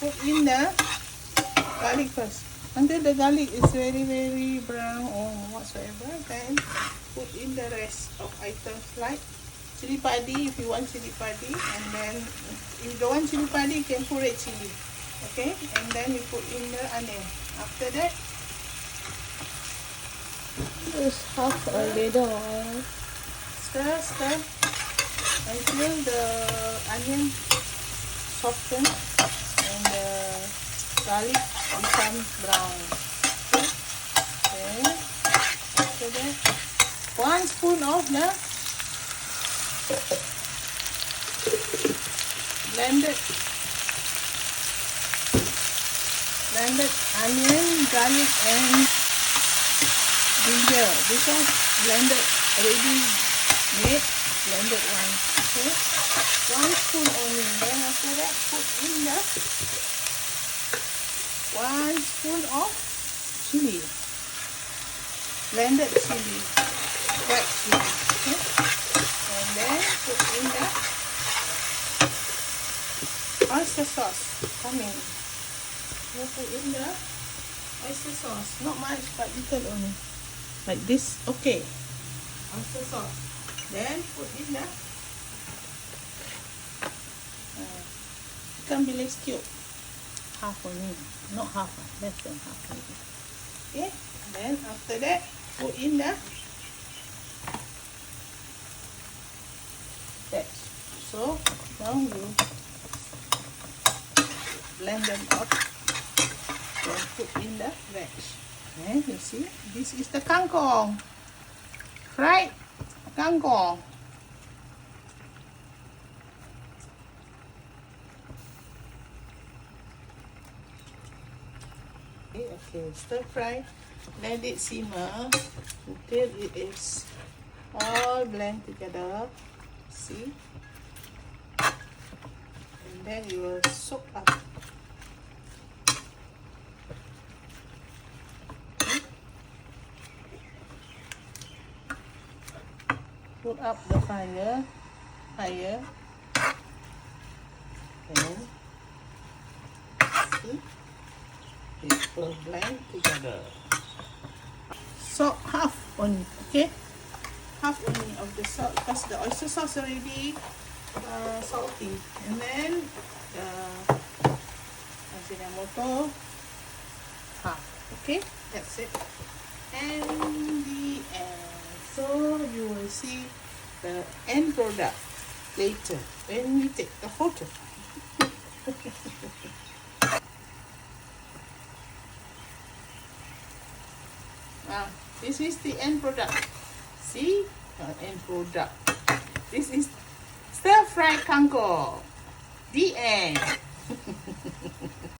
put in the garlic first. Until the garlic is very brown or whatsoever, then put in the rest of items like chili padi if you want chili padi, and then if you don't want chili padi, you can put red chili. Okay, and then you put in the onion. After that, just half a little. stir until the onion soften and the garlic become brown. Okay. After that, 1 spoon of the blended onion, garlic and ginger. This one blended already made, blended one. Okay, 1 spoon only. Then after that, put in the 1 spoon of chili, blended chili, white chili. Okay, and then put in the oyster sauce. Coming. You put in the oyster sauce. Not much, but little only. Like this. Okay. Oyster sauce. Then put in the ikan bilis cube. Half only. Not half. Less than half maybe. Okay. Then after that, put in the veg. So now you blend them up. Then put in the veg. And you see, this is the kangkong, fried kangkong. Okay, stir fry. Let it simmer until it is all blend together. See, and then you will soak up. Put up the fire higher, and see, it will blend together. So half only, okay? Half only of the salt, because the oyster sauce already salty, and then the Ajinomoto half. Okay, that's it. And the end. So you will see the end product later when we take the photo. This is the end product. See the end product. This is stir-fry kangkong. The end.